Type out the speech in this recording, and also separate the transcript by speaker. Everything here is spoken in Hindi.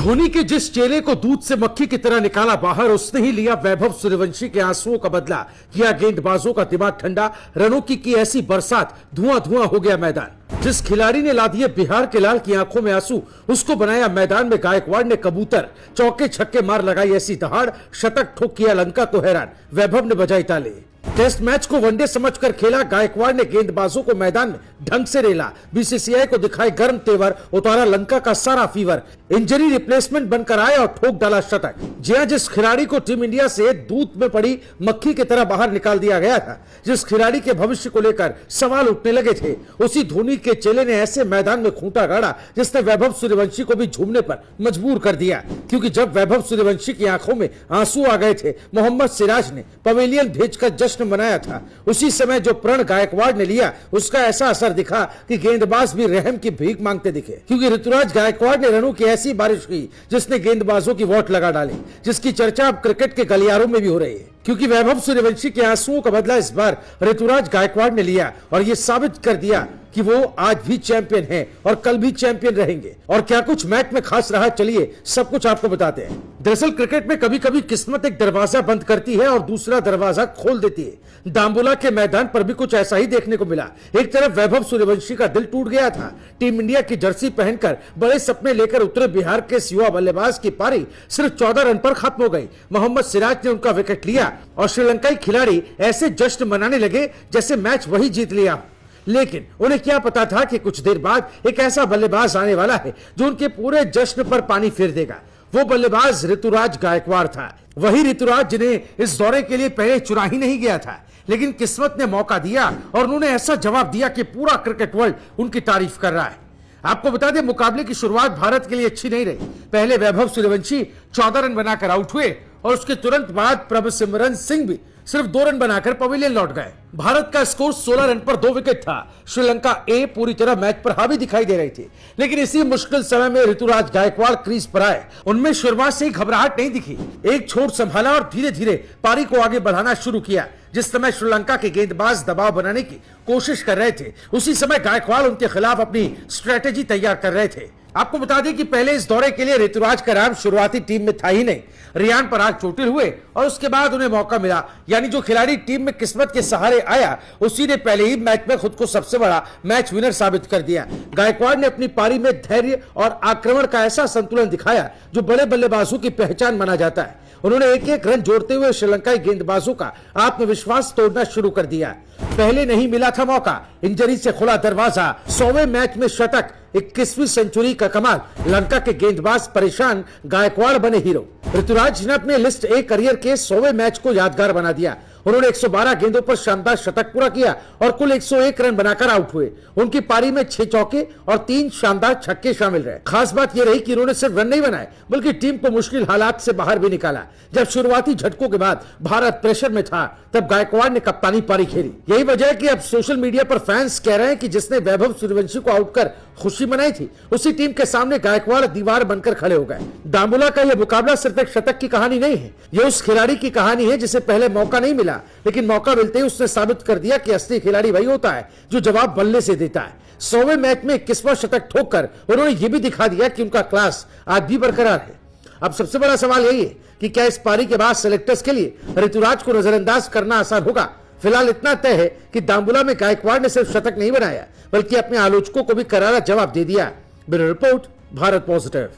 Speaker 1: धोनी के जिस चेले को दूध से मक्खी की तरह निकाला बाहर, उसने ही लिया वैभव सूर्यवंशी के आंसुओं का बदला। किया गेंदबाजों का दिमाग ठंडा, रनों की ऐसी बरसात, धुआं धुआं हो गया मैदान। जिस खिलाड़ी ने ला दिए बिहार के लाल की आंखों में आंसू, उसको बनाया मैदान में गायकवाड़ ने कबूतर। चौके छक्के मार लगाई ऐसी दहाड़, शतक ठोक किया लंका को हैरान। वैभव ने बजाई ताली। टेस्ट मैच को वनडे समझकर खेला, गायकवाड़ ने गेंदबाजों को मैदान में ढंग से रेला। बीसीसीआई को दिखाए गर्म तेवर, उतारा लंका का सारा फीवर। इंजरी रिप्लेसमेंट बनकर आया और ठोक डाला शतक। जिस खिलाड़ी को टीम इंडिया से दूध में पड़ी मक्खी की तरह बाहर निकाल दिया गया था, जिस खिलाड़ी के भविष्य को लेकर सवाल उठने लगे थे, उसी धोनी के चेले ने ऐसे मैदान में खूंटा गाड़ा जिसने वैभव सूर्यवंशी को भी झूमने पर मजबूर कर दिया। क्योंकि जब वैभव सूर्यवंशी की आंखों में आंसू आ गए थे, मोहम्मद सिराज ने पवेलियन भेजकर जश्न मनाया था। उसी समय जो प्रण गायकवाड़ ने लिया, उसका ऐसा असर दिखा कि गेंदबाज भी रहम की भीख मांगते दिखे। क्योंकि ऋतुराज गायकवाड़ ने रनों की ऐसी बारिश की जिसने गेंदबाजों की वोट लगा डाली, जिसकी चर्चा अब क्रिकेट के गलियारों में भी हो रही है। क्योंकि वैभव सूर्यवंशी के आंसुओं का बदला इस बार ऋतुराज गायकवाड़ ने लिया और यह साबित कर दिया कि वो आज भी चैंपियन हैं और कल भी चैंपियन रहेंगे। और क्या कुछ मैच में खास रहा, चलिए सब कुछ आपको बताते हैं। दरअसल क्रिकेट में कभी कभी किस्मत एक दरवाजा बंद करती है और दूसरा दरवाजा खोल देती है। दाम्बुला के मैदान पर भी कुछ ऐसा ही देखने को मिला। एक तरफ वैभव सूर्यवंशी का दिल टूट गया था। टीम इंडिया की जर्सी पहनकर बड़े सपने लेकर उतरे बिहार के युवा बल्लेबाज की पारी सिर्फ 14 रन पर खत्म हो गई। मोहम्मद सिराज ने उनका विकेट लिया और श्रीलंकाई खिलाड़ी ऐसे जश्न मनाने लगे जैसे मैच वही जीत लिया। लेकिन उन्हें क्या पता था कि कुछ देर बाद एक ऐसा बल्लेबाज आने वाला है जो उनके पूरे जश्न पर पानी फेर देगा। वो बल्लेबाज ऋतुराज गायकवाड़ था। वही ऋतुराज जिन्हें इस दौरे के लिए पहले चुना ही नहीं गया था, लेकिन किस्मत ने मौका दिया और उन्होंने ऐसा जवाब दिया कि पूरा क्रिकेट वर्ल्ड उनकी तारीफ कर रहा है। आपको बता दें, मुकाबले की शुरुआत भारत के लिए अच्छी नहीं रही। पहले वैभव सूर्यवंशी 14 रन बनाकर आउट हुए और उसके तुरंत बाद प्रभसिमरन सिंह भी सिर्फ 2 रन बनाकर पवेलियन लौट गए। भारत का स्कोर 16 रन पर 2 विकेट था। श्रीलंका ए पूरी तरह मैच पर हावी दिखाई दे रही थी। लेकिन इसी मुश्किल समय में ऋतुराज गायकवाड़ क्रीज पर आए। उनमें शुरुआत से ही घबराहट नहीं दिखी। एक छोर संभाला और धीरे धीरे पारी को आगे बढ़ाना शुरू किया। जिस समय श्रीलंका के गेंदबाज दबाव बनाने की कोशिश कर रहे थे, उसी समय गायकवाड़ उनके खिलाफ अपनी स्ट्रेटेजी तैयार कर रहे थे। आपको बता दें कि पहले इस दौरे के लिए ऋतुराज का नाम शुरुआती टीम में था ही नहीं। रियान पराग चोटिल हुए और उसके बाद उन्हें मौका मिला। यानी जो खिलाड़ी टीम में किस्मत के सहारे आया, उसी ने पहले ही मैच में खुद को सबसे बड़ा मैच विनर साबित कर दिया। गायकवाड़ ने अपनी पारी में धैर्य और आक्रमण का ऐसा संतुलन दिखाया जो बड़े बल्लेबाजों की पहचान माना जाता है। उन्होंने एक एक रन जोड़ते हुए श्रीलंकाई गेंदबाजों का आत्मविश्वास तोड़ना शुरू कर दिया। पहले नहीं मिला था मौका, इंजरी से खुला दरवाजा। 100वें मैच में शतक, 21वीं सेंचुरी का कमाल। लंका के गेंदबाज परेशान, गायकवाड़ बने हीरो। ऋतुराज ने अपने लिस्ट ए करियर के 100वें मैच को यादगार बना दिया। उन्होंने 112 गेंदों पर शानदार शतक पूरा किया और कुल 101 रन बनाकर आउट हुए। उनकी पारी में 6 चौके और 3 शानदार छक्के शामिल रहे। खास बात यह रही कि उन्होंने सिर्फ रन नहीं बनाए, बल्कि टीम को मुश्किल हालात से बाहर भी निकाला। जब शुरुआती झटकों के बाद भारत प्रेशर में था, तब गायकवाड़ ने कप्तानी पारी खेली। यही वजह है कि अब सोशल मीडिया पर फैंस कह रहे हैं कि जिसने वैभव सूर्यवंशी को आउट कर खुशी मनाई थी, उसी टीम के सामने गायकवाड़ दीवार बनकर खड़े हो गए। दाम्बुला का यह मुकाबला सिर्फ एक शतक की कहानी नहीं है, यह उस खिलाड़ी की कहानी है जिसे पहले मौका नहीं मिला, लेकिन मौका मिलते ही उसने साबित कर दिया कि असली खिलाड़ी वही होता है जो जवाब बल्ले से देता है। 100वें मैच में 21वां शतक ठोककर उन्होंने यह भी दिखा दिया कि उनका क्लास आज भी बरकरार है। अब सबसे बड़ा सवाल यही है कि क्या इस पारी के बाद सेलेक्टर्स के लिए ऋतुराज को नजरअंदाज करना आसान होगा। फिलहाल इतना तय है कि दाम्बुला में गायकवाड़ ने सिर्फ शतक नहीं बनाया, बल्कि अपने आलोचकों को भी करारा जवाब दे दिया। Bureau report, Bharat positive.